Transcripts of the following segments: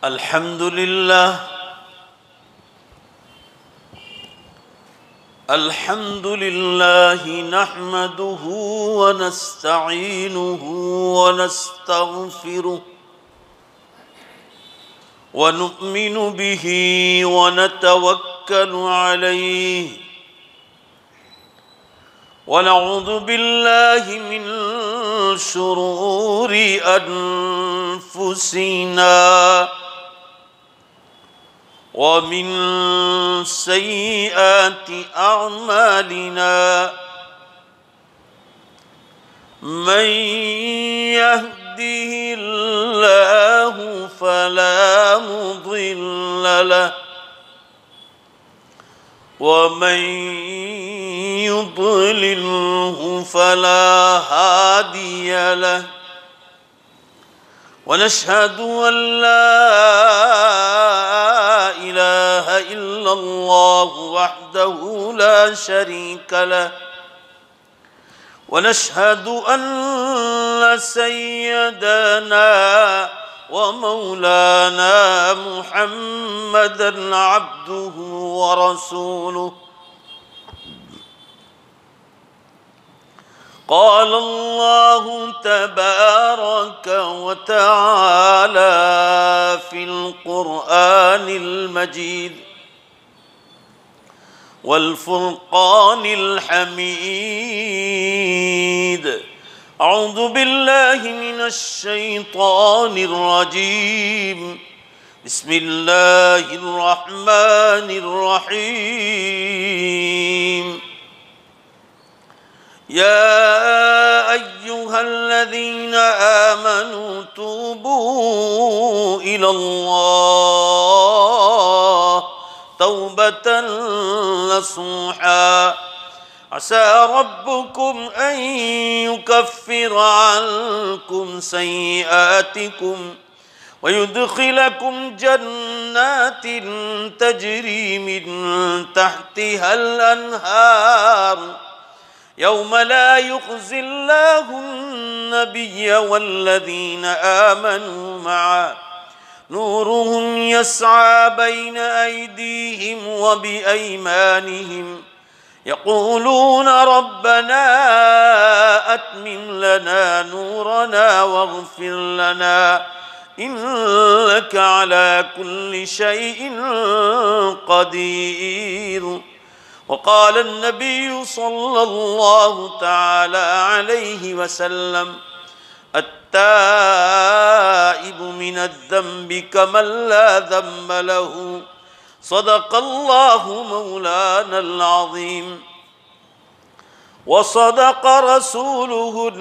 अल्हम्दुलिल्लाह नहमदुहु व नस्तईनुहु व नस्तगफिरुह व नु'मिनु बिही व नतवक्कलु अलैहि व नऊज़ु बिल्लाहि मिन शुरूरि अनफुसिना व मिन सय्यिआति अअमालिना मन यहदिहिल्लाहु फला मुदिल्ल लहु व मन युद्लिल्हु फला हादिय लहु व नशहदु अन ला इलाहा इल्लल्लाहु वहदहु ला शरीक लहु व नशहदु अन्न सय्यदना व मौलाना मुहम्मदन अब्दुहु व रसूलुहु क़ाल अल्लाहु तबारक व तआला फ़िल क़ुरआनिल मजीद वल फ़ुरक़ानिल हमीद अऊज़ु बिल्लाहि मिनश शैतानिर रजीम बिस्मिल्लाहिर रहमानिर रहीम या अय्युहल्लज़ीना आमनू तूबू इलल्लाह तौबतन नसूहा असा रब्बुकुम अन युकफ्फिर अन्कुम सय्यिआतिकुम व युदखिलकुम जन्नातिन तजरी मिन तहतिहल अन्हार यौम ला युख़ज़िल्लाहु अन्नबिय्य वल्लज़ीना आमनू मअहु नूरुहुम यस्आ बैन अयदीहिम व बिअयमानिहिम यक़ूलून रब्बना अत्मिम लना नूरना वग़फ़िर लना इन्नका अला कुल्लि शैइन क़दीर वक़ाल अन्नबिय्यु सल्लल्लाहु तआला अलैहि वसल्लम अत्ताइबु मिनज़्ज़ंबि कमन ला ज़ंब लहु सदक़ल्लाहु मौलानल अज़ीम व सदक़ रसूलुहुन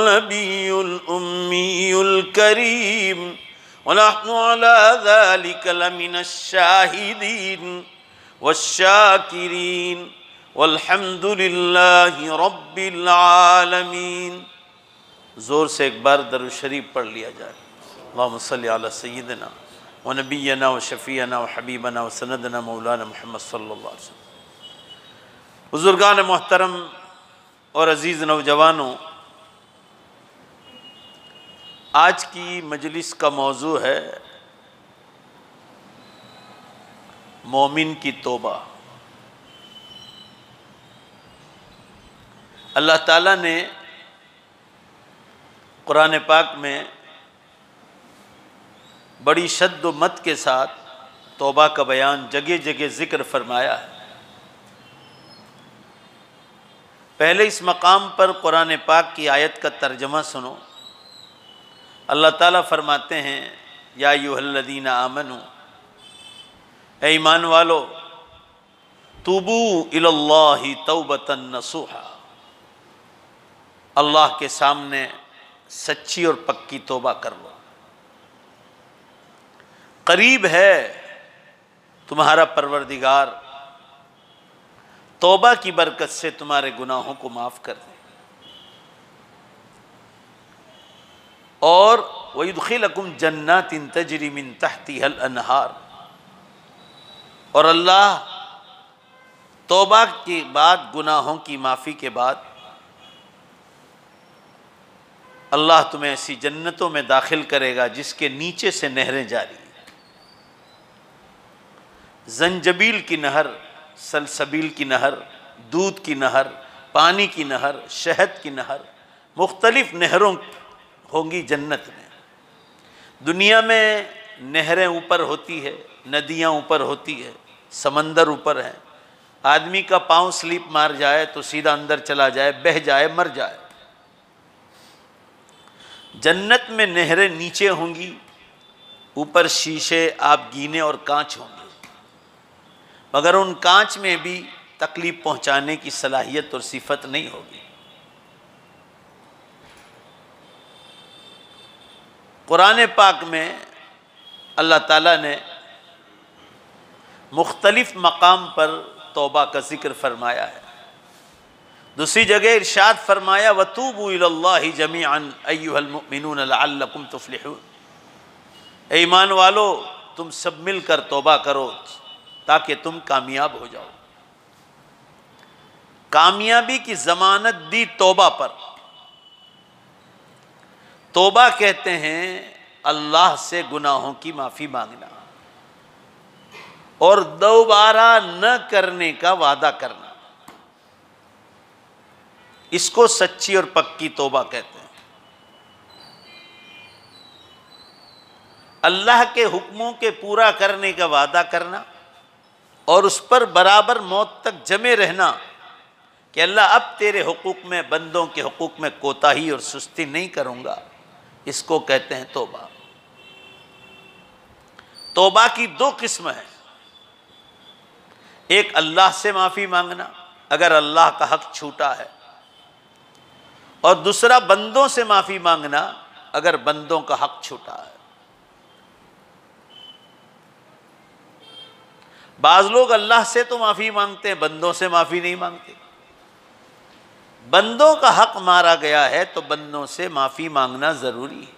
नबियुल उम्मियुल करीम व नहनु अला ज़ालिका लमिनश शाहिदीन वश्शाकिरीन वल्हम्दुलिल्लाहि रब्बिल आलमीन। ज़ोर से एक बार दरूद शरीफ पढ़ लिया जाए। अल्लाहुम्मा सल्लि अला सय्यिदिना व नबिय्यना व शफ़ीअना व हबीबना व सनदना मौलाना मुहम्मद सल्लल्लाहु अलैहि वसल्लम। बुज़ुर्गान मोहतरम और अज़ीज़ नौजवानों, आज की मजलिस का मौजू है मोमिन की तौबा। अल्लाह ताला ने कुरान पाक में बड़ी शद्द मत के साथ तौबा का बयान जगह जगह ज़िक्र फरमाया है। पहले इस मकाम पर कुरान पाक की आयत का तर्जमा सुनो। अल्लाह ताला फरमाते हैं या अय्युहल्लज़ीना आमनू, ऐ ईमान वालो, तूबू इलल्लाहि तौबतन नसूहा, अल्लाह के सामने सच्ची और पक्की तौबा कर लो। करीब है तुम्हारा परवरदिगार तौबा की बरकत से तुम्हारे गुनाहों को माफ़ कर दे और वयुदखिलकुम जन्नातिन तजरी मिन तहतिहल अन्हार, और अल्लाह तौबा के बाद, गुनाहों की माफ़ी के बाद अल्लाह तुम्हें ऐसी जन्नतों में दाखिल करेगा जिसके नीचे से नहरें जारी हैं। जंजबील की नहर, सलसबील की नहर, दूध की नहर, पानी की नहर, शहद की नहर, मुख्तलिफ नहरों होंगी जन्नत में। दुनिया में नहरें ऊपर होती है, नदियाँ ऊपर होती है, समंदर ऊपर है। आदमी का पाँव स्लिप मार जाए तो सीधा अंदर चला जाए, बह जाए, मर जाए। जन्नत में नहरें नीचे होंगी, ऊपर शीशे, आप गीने और कांच होंगे, मगर उन कांच में भी तकलीफ पहुंचाने की सलाहियत और सिफत नहीं होगी। कुरान पाक में अल्लाह ताला ने मुख्तलिफ मकाम पर तौबा का जिक्र फरमाया है। दूसरी जगह इरशाद फरमाया वतूबू इलल्लाहि जमीअन अय्युहल मुमिनून लअल्लकुम तुफ्लिहून, ए ईमान वालो तुम सब मिलकर तौबा करो ताकि तुम कामयाब हो जाओ। कामयाबी की जमानत दी तौबा पर। तौबा कहते हैं अल्लाह से गुनाहों की माफ़ी मांगना और दोबारा न करने का वादा करना, इसको सच्ची और पक्की तौबा कहते हैं। अल्लाह के हुक्मों के पूरा करने का वादा करना और उस पर बराबर मौत तक जमे रहना कि अल्लाह अब तेरे हुकूक में, बंदों के हुकूक में कोताही और सुस्ती नहीं करूँगा, इसको कहते हैं तौबा। तौबा की दो किस्म है, एक अल्लाह से माफ़ी मांगना अगर अल्लाह का हक छूटा है, और दूसरा बंदों से माफ़ी मांगना अगर बंदों का हक छूटा है। बाज़ लोग अल्लाह से तो माफ़ी मांगते हैं, बंदों से माफ़ी नहीं मांगते। बंदों का हक मारा गया है तो बंदों से माफ़ी मांगना ज़रूरी है,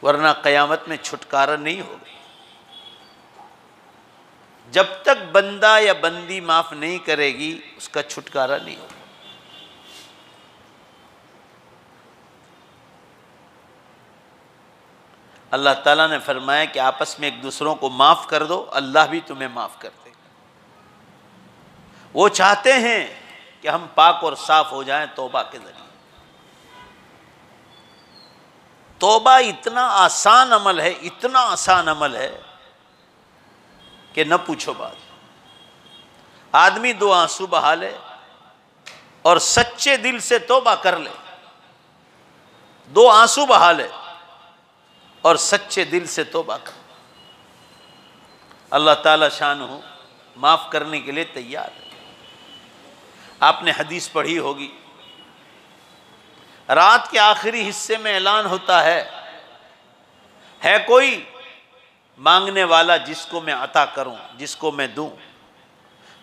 वरना क़यामत में छुटकारा नहीं होगा। जब तक बंदा या बंदी माफ़ नहीं करेगी उसका छुटकारा नहीं होगा। अल्लाह ताला ने फरमाया कि आपस में एक दूसरों को माफ़ कर दो, अल्लाह भी तुम्हें माफ़ कर देगा। वो चाहते हैं कि हम पाक और साफ हो जाएं तौबा के ज़रिए। तौबा इतना आसान अमल है, इतना आसान अमल है कि न पूछो बात। आदमी दो आंसू बहा ले और सच्चे दिल से तौबा कर ले, दो आंसू बहा ले और सच्चे दिल से तौबा कर, अल्लाह ताला शानहू माफ़ करने के लिए तैयार है। आपने हदीस पढ़ी होगी, रात के आखिरी हिस्से में ऐलान होता है कोई मांगने वाला जिसको मैं अता करूं, जिसको मैं दूं,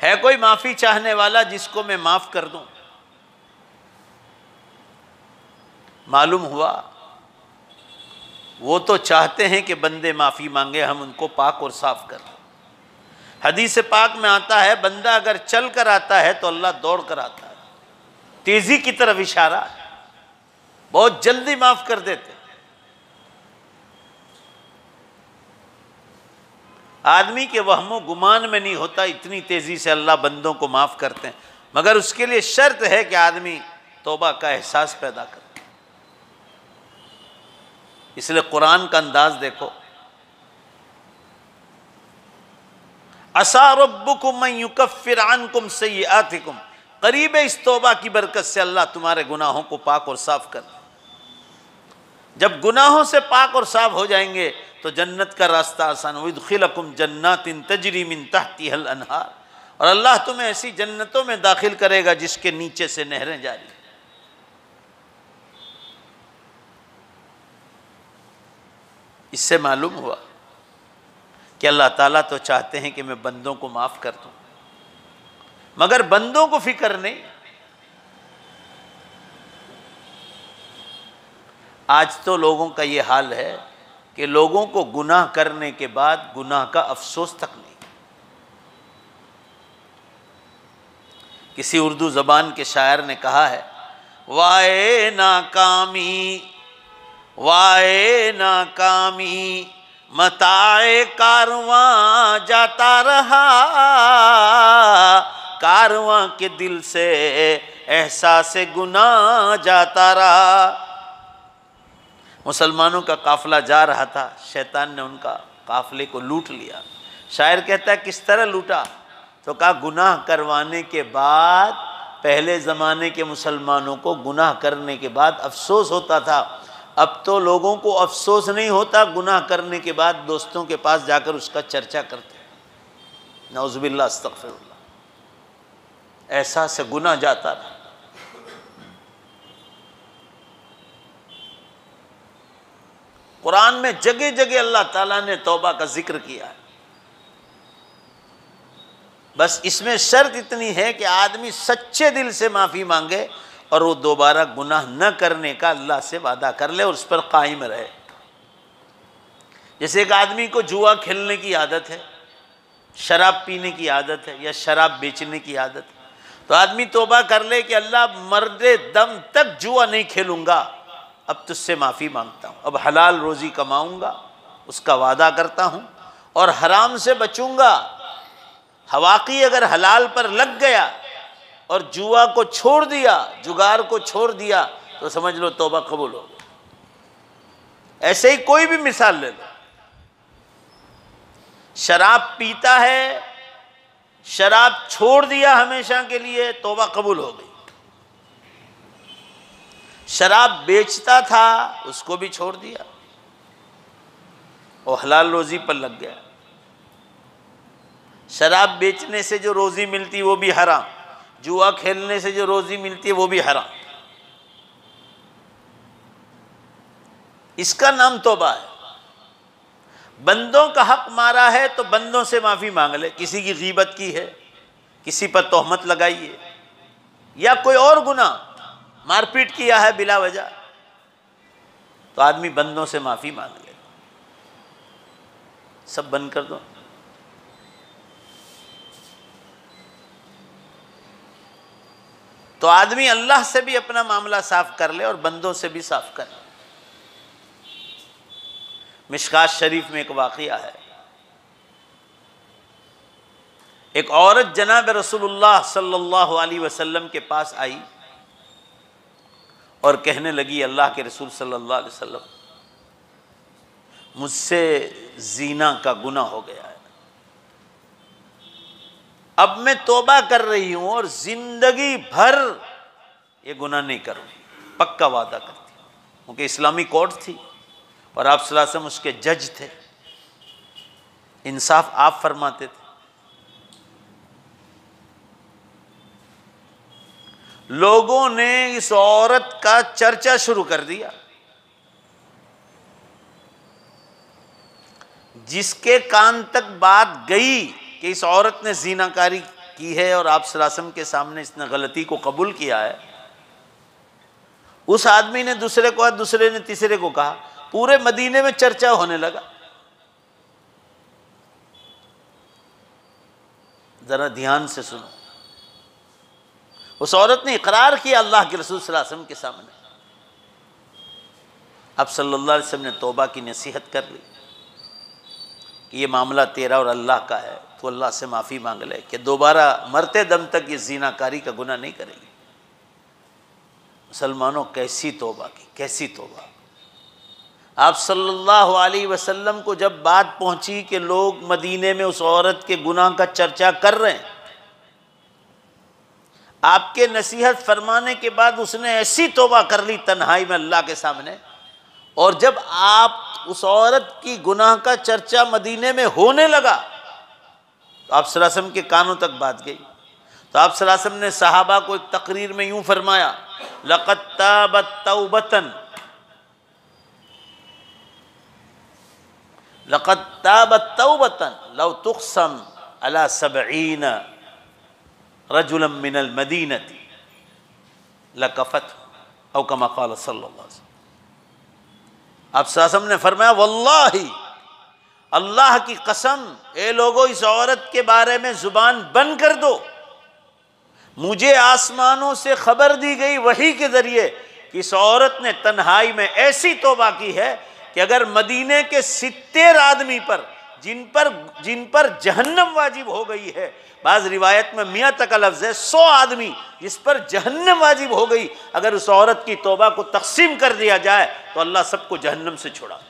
है कोई माफ़ी चाहने वाला जिसको मैं माफ़ कर दूं। मालूम हुआ वो तो चाहते हैं कि बंदे माफ़ी मांगे, हम उनको पाक और साफ कर दें। हदीस पाक में आता है बंदा अगर चल कर आता है तो अल्लाह दौड़ कर आता है, तेज़ी की तरफ इशारा है, बहुत जल्दी माफ़ कर देते। आदमी के वहमो गुमान में नहीं होता इतनी तेज़ी से अल्लाह बंदों को माफ़ करते हैं, मगर उसके लिए शर्त है कि आदमी तौबा का एहसास पैदा करे। इसलिए कुरान का अंदाज देखो, असा रब्बुकुम अन युकफ्फिर अन्कुम सय्यिआतिकुम, करीब है इस तौबा की बरकत से अल्लाह तुम्हारे गुनाहों को पाक और साफ कर दे। जब गुनाहों से पाक और साफ हो जाएंगे तो जन्नत का रास्ता आसान। युदखिलकुम जन्नातिन तजरी मिन तहतिहल अनहार, और अल्लाह तुम्हें ऐसी जन्नतों में दाखिल करेगा जिसके नीचे से नहरें जारी। इससे मालूम हुआ कि अल्लाह ताला तो चाहते हैं कि मैं बंदों को माफ़ कर दूं, मगर बंदों को फिक्र नहीं। आज तो लोगों का ये हाल है कि लोगों को गुनाह करने के बाद गुनाह का अफसोस तक नहीं। किसी उर्दू ज़बान के शायर ने कहा है, वाए नाकामी वाए नाकामी मताए कारवां जाता रहा, कारवां के दिल से एहसास गुनाह जाता रहा। मुसलमानों का काफिला जा रहा था, शैतान ने उनका काफिले को लूट लिया। शायर कहता है किस तरह लूटा, तो कहा गुनाह करवाने के बाद, पहले ज़माने के मुसलमानों को गुनाह करने के बाद अफसोस होता था, अब तो लोगों को अफसोस नहीं होता, गुनाह करने के बाद दोस्तों के पास जाकर उसका चर्चा करते हैं। नौज़ुबिल्लाह अस्तग़फिरुल्लाह, ऐसा से गुनाह जाता रहा। कुरान में जगह जगह अल्लाह ताला ने तौबा का जिक्र किया है। बस इसमें शर्त इतनी है कि आदमी सच्चे दिल से माफ़ी मांगे और वो दोबारा गुनाह न करने का अल्लाह से वादा कर ले और उस पर कायम रहे। जैसे एक आदमी को जुआ खेलने की आदत है, शराब पीने की आदत है या शराब बेचने की आदत है, तो आदमी तौबा कर ले कि अल्लाह मर्दे दम तक जुआ नहीं खेलूँगा, अब तुझसे माफ़ी मांगता हूँ, अब हलाल रोज़ी कमाऊँगा, उसका वादा करता हूँ, और हराम से बचूँगा। हवाकी अगर हलाल पर लग गया और जुआ को छोड़ दिया, जुगार को छोड़ दिया, तो समझ लो तौबा कबूल हो गई। ऐसे ही कोई भी मिसाल ले लो, शराब पीता है, शराब छोड़ दिया हमेशा के लिए, तौबा कबूल हो गई। शराब बेचता था, उसको भी छोड़ दिया और हलाल रोजी पर लग गया। शराब बेचने से जो रोजी मिलती है वो भी हराम, जुआ खेलने से जो रोजी मिलती है वो भी हराम। इसका नाम तौबा है। बंदों का हक मारा है तो बंदों से माफ़ी मांग ले। किसी की गीबत की है, किसी पर तोहमत लगाई है, या कोई और गुनाह, मारपीट किया है बिला वजह, तो आदमी बंदों से माफ़ी मांग ले। सब बंद कर दो। तो आदमी अल्लाह से भी अपना मामला साफ कर ले और बंदों से भी साफ कर ले। मिशकात शरीफ में एक वाक़िया है, एक औरत जनाब रसूलुल्लाह सल्लल्लाहु अलैहि वसल्लम के पास आई और कहने लगी, अल्लाह के रसूल सल्लल्लाहु अलैहि वसल्लम, मुझसे जीना का गुनाह हो गया है, अब मैं तौबा कर रही हूं और जिंदगी भर ये गुनाह नहीं करूंगी, पक्का वादा करती हूं। क्योंकि इस्लामी कोर्ट थी और आप सल्लल्लाहु अलैहि वसल्लम उसके जज थे, इंसाफ आप फरमाते थे। लोगों ने इस औरत का चर्चा शुरू कर दिया। जिसके कान तक बात गई कि इस औरत ने ज़िनाकारी की है और आप सल्लल्लाहु अलैहि वसल्लम के सामने इसने गलती को कबूल किया है, उस आदमी ने दूसरे को कहा, दूसरे ने तीसरे को कहा, पूरे मदीने में चर्चा होने लगा। जरा ध्यान से सुनो, उस औरत ने इकरार किया अल्लाह के रसूल सल्लल्लाहु अलैहि वसल्लम के सामने। अब सल्लल्लाहु अलैहि वसल्लम ने तौबा की नसीहत कर ली कि ये मामला तेरा और अल्लाह का है, तो अल्लाह से माफ़ी मांग ले कि दोबारा मरते दम तक ये ज़िनाकारी का गुनाह नहीं करेगी। मुसलमानों, कैसी तौबा की, कैसी तौबा। आप सल्लल्लाहु अलैहि वसल्लम को जब बात पहुंची कि लोग मदीने में उस औरत के गुनाह का चर्चा कर रहे हैं, आपके नसीहत फरमाने के बाद उसने ऐसी तौबा कर ली तन्हाई में अल्लाह के सामने, और जब आप उस औरत की गुनाह का चर्चा मदीने में होने लगा तो आप सल्लल्लाहु अलैहि वसल्लम के कानों तक बात गई। तो आप सल्लल्लाहु अलैहि वसल्लम ने सहाबा को एक तकरीर में यूं फरमाया, लक़द ताबत तौबतन, लक़द ताबत तौबतन लौ तुक़सम अला सबईन रजुलन मिनल मदीनती लकफ़त औ कमा क़ाल सल्लल्लाहु अलैहि वसल्लम। आप सल्लल्लाहु अलैहि वसल्लम ने फरमाया, वल्लाही, अल्लाह की कसम, ए लोगों, इस औरत के बारे में जुबान बंद कर दो। मुझे आसमानों से खबर दी गई वही के जरिए कि इस औरत ने तन्हाई में ऐसी तौबा की है कि अगर मदीने के 70 आदमी पर जिन पर जहन्नम वाजिब हो गई है, बाज़ रिवायत में 100 तक का लफ्ज़ है, 100 आदमी जिस पर जहन्नम वाजिब हो गई, अगर उस औरत की तौबा को तकसीम कर दिया जाए तो अल्लाह सबको जहन्नम से छुड़ा।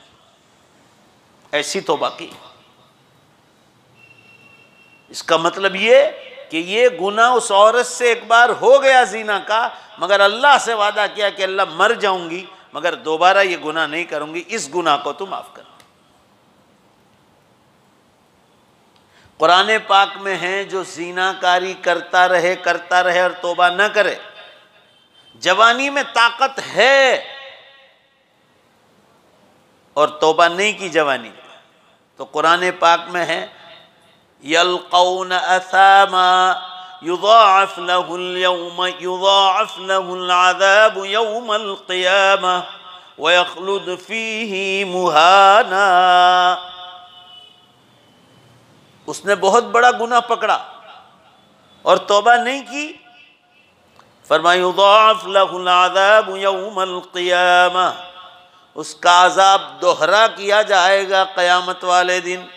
ऐसी तौबा की। इसका मतलब ये कि ये गुनाह उस औरत से एक बार हो गया ज़िना का, मगर अल्लाह से वादा किया कि अल्लाह मर जाऊंगी मगर दोबारा ये गुनाह नहीं करूंगी, इस गुनाह को तू माफ़ कर। कुरान पाक में है जो ज़िनाकारी करता रहे और तौबा न करे, जवानी में ताकत है और तौबा नहीं की जवानी में, तो कुरान पाक में है यल्क़ौन असामा युज़ाअफ़ लहुल अज़ाब यौमल क़ियामह व यख़्लुद फ़ीही मुहाना। उसने बहुत बड़ा गुनाह पकड़ा और तौबा नहीं की, फरमाया युज़ाअफ़ लहुल अज़ाब यौमल क़ियामह, उसका अज़ाब दोहरा किया जाएगा क़यामत वाले दिन।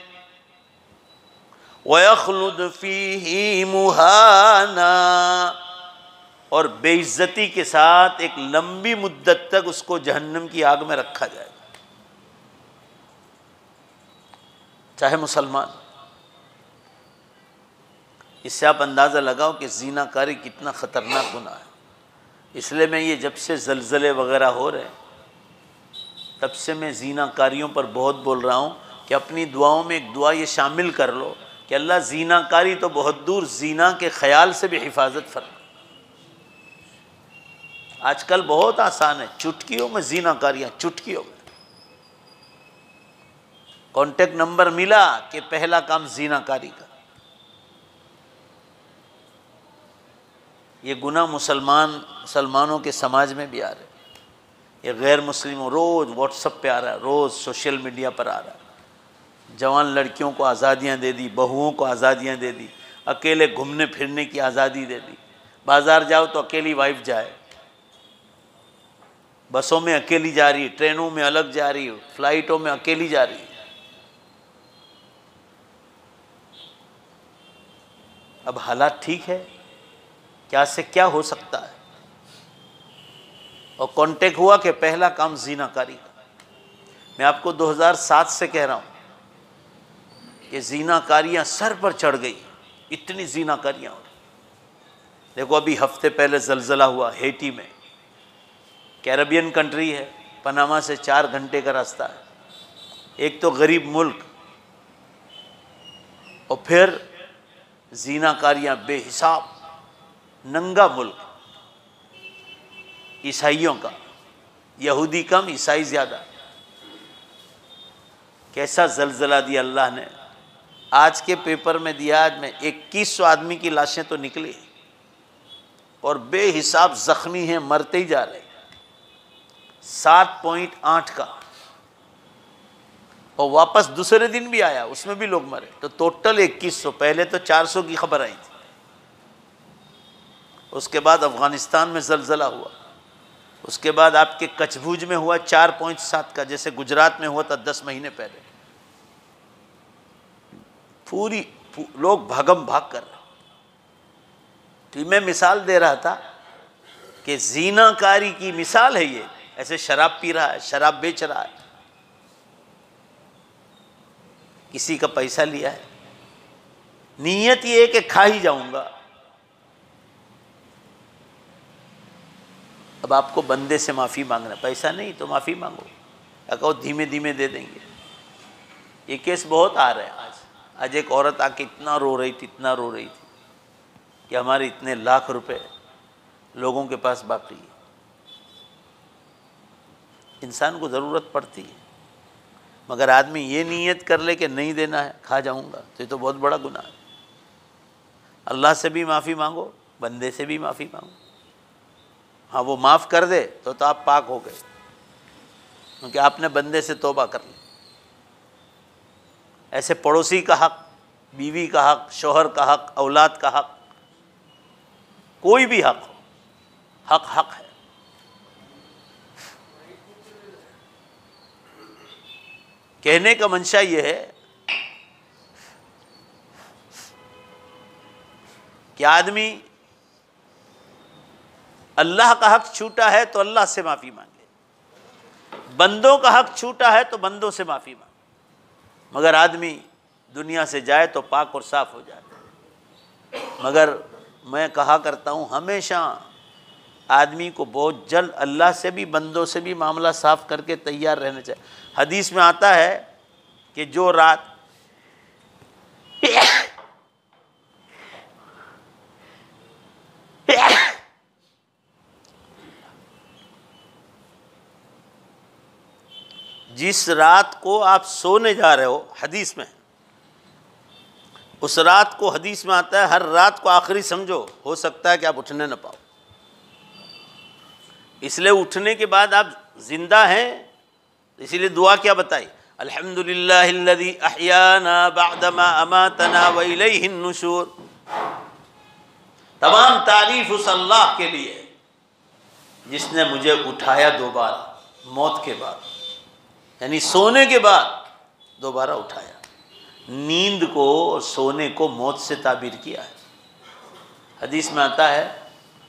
वयख़्लुद फ़ीही मुहाना, और बेइज्जती के साथ एक लंबी मुद्दत तक उसको जहन्नम की आग में रखा जाएगा। चाहे मुसलमान। इससे आप अंदाज़ा लगाओ कि ज़िनाकारी कितना ख़तरनाक गुनाह है। इसलिए मैं ये जब से ज़लज़ले वग़ैरह हो रहे हैं तब से मैं ज़िनाकारियों पर बहुत बोल रहा हूँ कि अपनी दुआओं में एक दुआ ये शामिल कर लो कि अल्लाह ज़िनाकारी तो बहुत दूर, ज़िना के ख़याल से भी हिफाजत फरमा। आजकल बहुत आसान है, चुटकियों में ज़िनाकारियाँ, चुटकियों में। कॉन्टेक्ट नंबर मिला कि पहला काम ज़िनाकारी का। ये गुनाह मुसलमानों के समाज में भी आ रहे हैं, ये गैर मुस्लिमों रोज़ व्हाट्सएप पे आ रहा है, रोज़ सोशल मीडिया पर आ रहा है। जवान लड़कियों को आज़ादियाँ दे दी, बहुओं को आज़ादियाँ दे दी, अकेले घूमने फिरने की आज़ादी दे दी। बाज़ार जाओ तो अकेली वाइफ जाए, बसों में अकेली जा रही, ट्रेनों में अलग जा रही, फ्लाइटों में अकेली जा रही। अब हालात ठीक है, क्या से क्या हो सकता है। और कांटेक्ट हुआ कि पहला काम ज़िनाकारी का। मैं आपको 2007 से कह रहा हूँ कि ज़िनाकारियाँ सर पर चढ़ गई, इतनी ज़िनाकारियाँ हो रही। देखो अभी हफ्ते पहले ज़लज़ला हुआ हैटी में, कैरेबियन कंट्री है, पनामा से 4 घंटे का रास्ता है। एक तो गरीब मुल्क, और फिर ज़िनाकारियाँ बेहिसाब, नंगा मुल्क, ईसाइयों का, यहूदी कम ईसाई ज़्यादा। कैसा ज़लज़ला दिया अल्लाह ने। आज के पेपर में दिया, आज में 2100 आदमी की लाशें तो निकली और बेहिसाब ज़ख्मी हैं, मरते ही जा रहे। 7.8 का, और वापस दूसरे दिन भी आया, उसमें भी लोग मरे, तो टोटल 2100। पहले तो 400 की खबर आई थी। उसके बाद अफ़गानिस्तान में ज़लज़ला हुआ, उसके बाद आपके कचभुज में हुआ 4.7 का, जैसे गुजरात में हुआ था 10 महीने पहले। लोग भागम भाग कर रहे। तो मैं मिसाल दे रहा था कि ज़िनाकारी की मिसाल है ये। ऐसे शराब पी रहा है, शराब बेच रहा है, किसी का पैसा लिया है, नीयत ये है कि खा ही जाऊंगा। अब आपको बंदे से माफ़ी मांगना, पैसा नहीं तो माफ़ी मांगो, या कहो धीमे धीमे दे देंगे। ये केस बहुत आ रहे हैं। आज एक औरत आके इतना रो रही थी कि हमारे इतने लाख रुपए लोगों के पास बाकी है। इंसान को ज़रूरत पड़ती है, मगर आदमी ये नीयत कर ले कि नहीं देना है, खा जाऊंगा, तो ये तो बहुत बड़ा गुनाह है। अल्लाह से भी माफ़ी मांगो, बंदे से भी माफ़ी मांगो। हाँ, वो माफ़ कर दे तो आप पाक हो गए, क्योंकि आपने बंदे से तौबा कर ली। ऐसे पड़ोसी का हक, बीवी का हक, शोहर का हक, औलाद का हक, कोई भी हक हो, हक है। कहने का मंशा ये है कि आदमी अल्लाह का हक छूटा है तो अल्लाह से माफ़ी मांगे, बंदों का हक छूटा है तो बंदों से माफ़ी मांगे। मगर आदमी दुनिया से जाए तो पाक और साफ़ हो जाए। मगर मैं कहा करता हूँ हमेशा आदमी को बहुत जल्द अल्लाह से भी बंदों से भी मामला साफ़ करके तैयार रहना चाहिए। हदीस में आता है कि जो रात जिस रात को आप सोने जा रहे हो, हदीस में उस रात को, हदीस में आता है हर रात को आखिरी समझो, हो सकता है कि आप उठने न पाओ। इसलिए उठने के बाद आप जिंदा हैं, इसीलिए दुआ क्या बताई, अल्हम्दुलिल्लाहिल्लज़ी अहयाना बअदमा अमातना व इलैहिन नुशूर। तमाम तारीफ उस अल्लाह के लिए जिसने मुझे उठाया दोबारा मौत के बाद, यानी सोने के बाद दोबारा उठाया। नींद को और सोने को मौत से ताबीर किया है। हदीस में आता है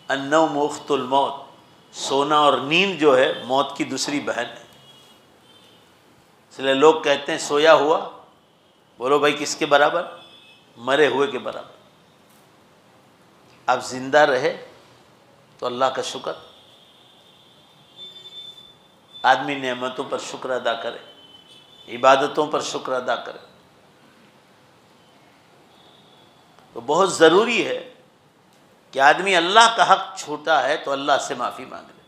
अन्नौम उख्तुल मौत, सोना और नींद जो है मौत की दूसरी बहन है। इसलिए लोग कहते हैं सोया हुआ, बोलो भाई किसके बराबर, मरे हुए के बराबर। आप जिंदा रहे तो अल्लाह का शुक्र, आदमी नेमतों पर शुक्र अदा करे, इबादतों पर शुक्र अदा करे। तो बहुत ज़रूरी है कि आदमी अल्लाह का हक छूटा है तो अल्लाह से माफ़ी मांग ले,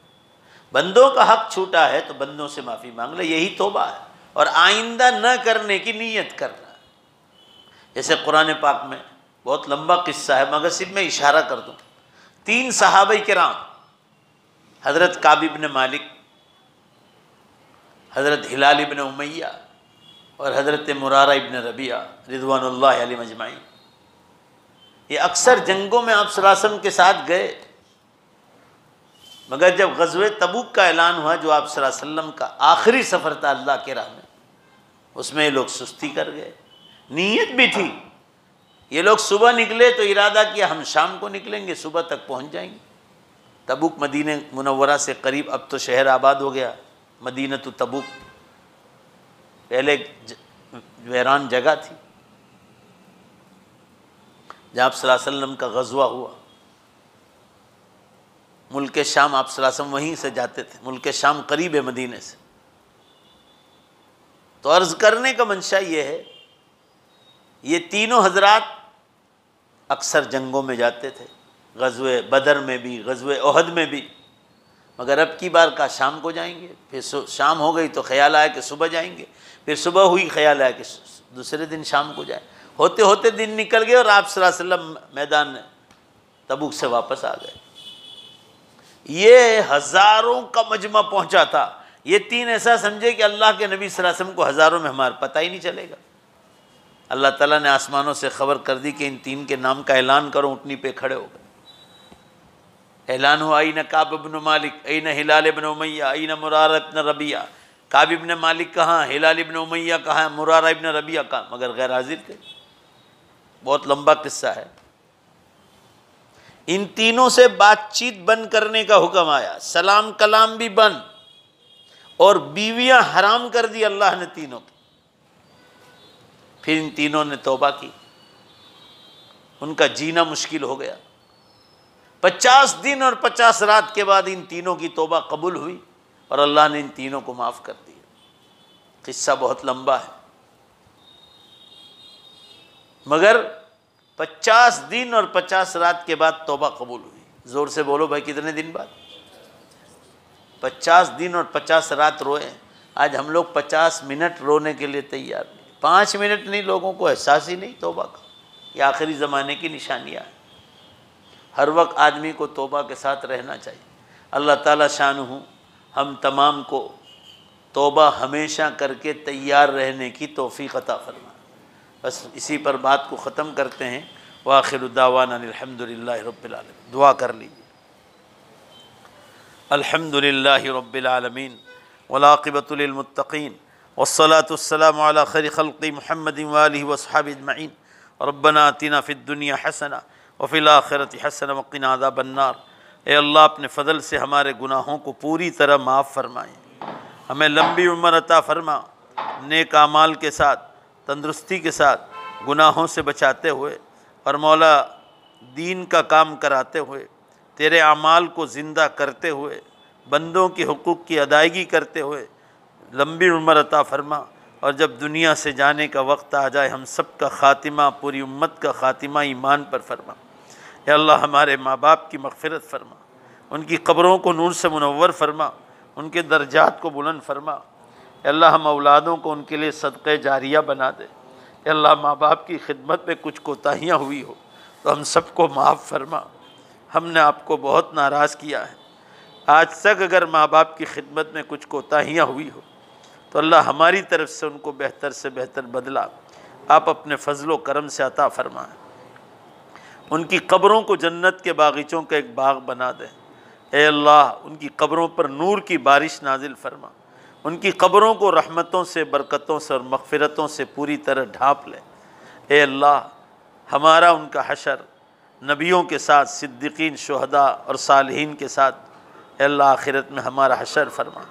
बंदों का हक छूटा है तो बंदों से माफ़ी मांग ले। यही तौबा है और आइंदा न करने की नीयत करना। जैसे कुरान पाक में बहुत लंबा किस्सा है, मगर सिर्फ मैं इशारा कर दूँ। 3 सहाबा किराम, हज़रत काब इब्न मालिक, हज़रत हिलाल इब्न उमैया और हज़रत मुरारा इब्न रबिया रिज़वानुल्लाहि अलैहिम अजमाइन, ये अक्सर जंगों में आप सल्लल्लाहु अलैहि वसल्लम के साथ गए। मगर जब ग़ज़वे तबूक का ऐलान हुआ, जो आप सल्लल्लाहु अलैहि वसल्लम का आखिरी सफ़र था अल्लाह के राह में, उसमें ये लोग सुस्ती कर गए। नीयत भी थी, ये लोग सुबह निकले तो इरादा किया हम शाम को निकलेंगे, सुबह तक पहुंच जाएंगे। तबूक मदीने मुनव्वरा से करीब, अब तो शहर आबाद हो गया। मदीना तो तबूक पहले वीरान जगह थी जहाँ आप सल्लल्लाहु अलैहि वसल्लम का ग़ज़वा हुआ। मुल्क शाम आप सल्लल्लाहु अलैहि वसल्लम वहीं से जाते थे, मुल्क शाम करीब है मदीने से। तो अर्ज़ करने का मंशा ये है, ये तीनों हजरात अक्सर जंगों में जाते थे, ग़ज़वे बदर में भी, ग़ज़वे ओहद में भी। मगर अब की बार का शाम को जाएंगे, फिर शाम हो गई तो ख्याल आया कि सुबह जाएंगे, फिर सुबह हुई ख्याल आया कि दूसरे दिन शाम को जाए। होते होते दिन निकल गए और आप सल्लल्लाहु अलैहि वसल्लम मैदान तबूक से वापस आ गए। ये हज़ारों का मजमा पहुंचा था। ये 3 ऐसा समझे कि अल्लाह के नबी सल्लल्लाहु अलैहि वसल्लम को हज़ारों में हमारा पता ही नहीं चलेगा। अल्लाह ताला ने आसमानों से ख़बर कर दी कि इन 3 के नाम का ऐलान करो। ऊँटनी पे खड़े हो गए, ऐलान हुआ, अईन काब इब्न मालिक, अईन हिलाल इब्न उमैया, अईन मुरारा इब्न रबिया। काब इब्न मालिक कहाँ, हिलाल इब्न उमैया कहाँ, मुरारा इब्न रबिया कहाँ, मगर गैर हाजिर थे। बहुत लंबा किस्सा है। इन तीनों से बातचीत बंद करने का हुक्म आया, सलाम कलाम भी बंद, और बीवियां हराम कर दी अल्लाह ने तीनों की। फिर इन तीनों ने तौबा की, उनका जीना मुश्किल हो गया। 50 दिन और 50 रात के बाद इन तीनों की तौबा कबूल हुई और अल्लाह ने इन तीनों को माफ़ कर दिया। किस्सा बहुत लंबा है, मगर 50 दिन और 50 रात के बाद तौबा कबूल हुई। ज़ोर से बोलो भाई, कितने दिन बाद? 50 दिन और 50 रात रोए। आज हम लोग 50 मिनट रोने के लिए तैयार नहीं, 5 मिनट नहीं, लोगों को एहसास ही नहीं तौबा का। ये आखिरी ज़माने की निशानियाँ हैं। हर वक्त आदमी को तौबा के साथ रहना चाहिए। अल्लाह ताला शानुहु हम तमाम को तौबा हमेशा करके तैयार रहने की तौफ़ीक़ अता फरमाए। बस इसी पर बात को ख़त्म करते हैं। व आखिरु दावाना अल्हम्दुलिल्लाहि रब्बिल आलमीन। दुआ कर लीजिए। अल्हम्दुलिल्लाहि रब्बिल आलमीन वल आक़िबतु लिल मुत्तक़ीन वस्सलातु वस्सलामु अला खैरि खल्क़ि मुहम्मदिन व आलिहि व अस्हाबिहि अजमईन। रब्बना आतिना फिद दुनिया हसना व फिल आखिरति हसना व क़िना अज़ाबन्नार। ए अल्लाह अपने फ़ज़ल से हमारे गुनाहों को पूरी तरह माफ़ फरमाएँ, हमें लंबी उम्र अता फरमा, नेक आमाल के साथ तंदुरुस्ती के साथ गुनाहों से बचाते हुए और मौला दीन का काम कराते हुए तेरे आमाल को ज़िंदा करते हुए बंदों के हुकूक़ की अदायगी करते हुए लंबी उम्र अता फरमा। और जब दुनिया से जाने का वक्त आ जाए हम सब का ख़ातिमा, पूरी उम्मत का ख़ातिमा ईमान पर फरमा। या अल्लाह हमारे माँ बाप की मग़फ़िरत फरमा, उनकी क़ब्रों को नूर से मुनव्वर फरमा, उनके दर्जात को बुलंद फरमा। या अल्लाह हम औलादों को उनके लिए सदक़े जारिया बना दे। या अल्लाह माँ बाप की खिदमत में कुछ कोताहियाँ हुई हो तो हम सबको माफ़ फरमा। हमने आपको बहुत नाराज़ किया है, आज तक अगर माँ बाप की खिदमत में कुछ कोताहियाँ हुई हो तो अल्लाह हमारी तरफ से उनको बेहतर से बेहतर बदला आप अपने फ़ज़ल व करम से अता फ़रमाएँ। उनकी क़ब्रों को जन्नत के बागीचों का एक बाग़ बना दें। ए अल्लाह उनकी क़ब्रों पर नूर की बारिश नाजिल फरमा, उनकी क़ब्रों को रहमतों से, बरकतों से और मग़फ़िरतों से पूरी तरह ढाँप ले। ए अल्लाह हमारा उनका हशर नबियों के साथ, सिद्दीक़ीन, शुहदा और सालिहीन के साथ ए अल्लाह आखिरत में हमारा हशर फरमा।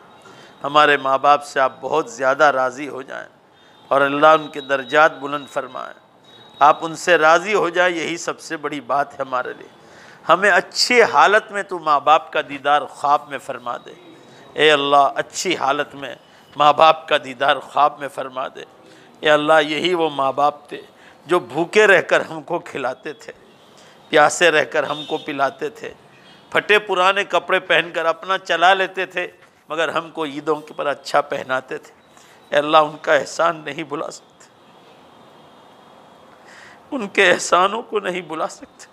हमारे माँ बाप से आप बहुत ज़्यादा राज़ी हो जाएं और अल्लाह उनके दर्जात बुलंद फरमाएँ। आप उनसे राज़ी हो जाए, यही सबसे बड़ी बात है हमारे लिए। हमें अच्छी हालत में तू माँ बाप का दीदार ख्वाब में फ़रमा दे। ए अल्लाह अच्छी हालत में माँ बाप का दीदार ख्वाब में फ़रमा दे। ए अल्लाह यही वो माँ बाप थे जो भूखे रहकर हमको खिलाते थे, प्यासे रहकर हमको पिलाते थे, फटे पुराने कपड़े पहनकर अपना चला लेते थे मगर हमको ईदों के पर अच्छा पहनाते थे। ए अल्लाह उनका एहसान नहीं भुला सकते, उनके एहसानों को नहीं भुला सकते।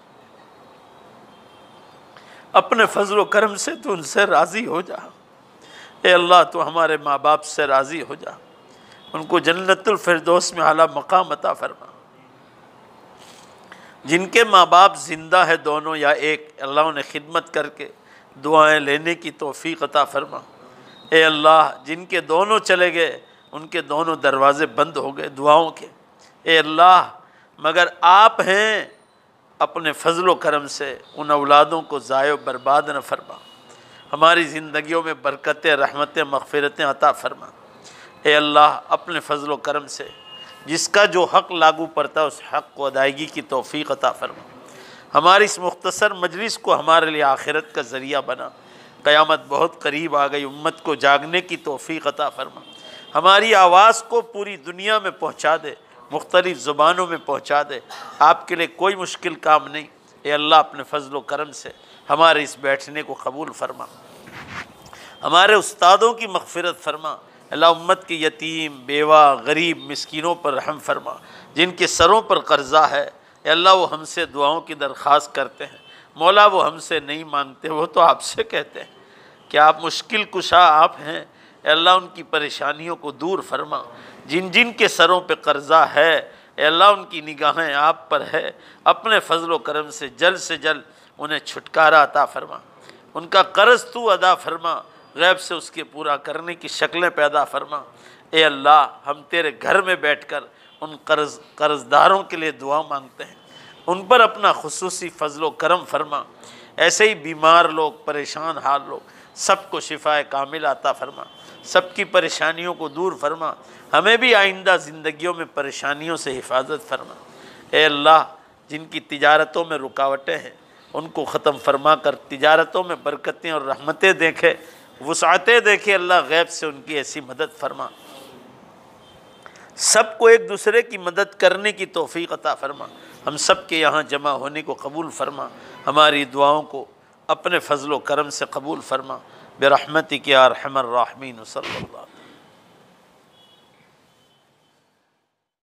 अपने फजल व करम से तो उनसे राज़ी हो जा। ए अल्लाह तो हमारे माँ बाप से राज़ी हो जा, उनको जन्नतुल फिरदौस में आला मकाम अता फरमा। जिनके माँ बाप ज़िंदा है दोनों या एक, अल्लाह उन्हें खिदमत करके दुआएं लेने की तौफीक अता फरमा। ए अल्लाह जिनके दोनों चले गए उनके दोनों दरवाज़े बंद हो गए दुआओं के। ए अल्लाह मगर आप हैं, अपने फ़ज़ल व करम से उन औलादों को ज़ायो बर्बाद न फरमा। हमारी ज़िंदगियों में बरकतें, रहमतें, मग़फ़िरतें अता फरमा। ए अल्लाह अपने फ़ज़ल व करम से जिसका जो हक़ लागू पड़ता है उस हक़ को अदायगी की तौफ़ीक़ अता फरमा। हमारी इस मुख्तसर मजलिस को हमारे लिए आखिरत का ज़रिया बना। क़यामत बहुत करीब आ गई, उम्मत को जागने की तौफ़ीक़ अता फरमा। हमारी आवाज़ को पूरी दुनिया में पहुँचा दे, मुख्तलिफ़ ज़ुबानों में पहुँचा दे। आपके लिए कोई मुश्किल काम नहीं। ए अल्लाह अपने फ़ज़ल व करम से हमारे इस बैठने को कबूल फरमा। हमारे उस्तादों की मग़फ़िरत फरमा। अल्लाह उम्मत के यतीम, बेवा, गरीब, मिस्कीनों पर रहम फरमा। जिनके सरों पर कर्ज़ा है अल्लाह वो हमसे दुआओं की दरख्वास्त करते हैं। मौला वो हमसे नहीं मांगते, वो तो आपसे कहते हैं कि आप मुश्किल कुशा आप हैं। अल्लाह उनकी परेशानियों को दूर फरमा। जिन जिन के सरों पे कर्ज़ा है अल्लाह उनकी निगाहें आप पर है। अपने फ़ज़ल व करम से जल्द उन्हें छुटकारा अता फरमा। उनका कर्ज़ तू अदा फरमा, गैब से उसके पूरा करने की शक्लें पैदा फरमा। ए अल्लाह हम तेरे घर में बैठकर उन कर्ज़दारों के लिए दुआ मांगते हैं, उन पर अपना खुसूसी फ़ज़ल व करम फरमा। ऐसे ही बीमार लोग, परेशान हाल लोग, सबको शिफ़ाए कामिल अता फरमा, सबकी परेशानियों को दूर फरमा। हमें भी आइंदा ज़िंदगियों में परेशानियों से हिफाजत फरमा। ए अल्लाह जिनकी तिजारतों में रुकावटें हैं उनको ख़त्म फरमा कर तिजारतों में बरकतें और रहमतें देखे, वुसअतें देखे। अल्लाह गैब से उनकी ऐसी मदद फरमा। सबको एक दूसरे की मदद करने की तौफ़ीक़ अता फरमा। हम सब के यहाँ जमा होने को कबूल फरमा। हमारी दुआओं को अपने फ़ज़ल व करम से कबूल फरमा। बिरहमतिक या अरहमर राहिमीन। सल्लल्लाहु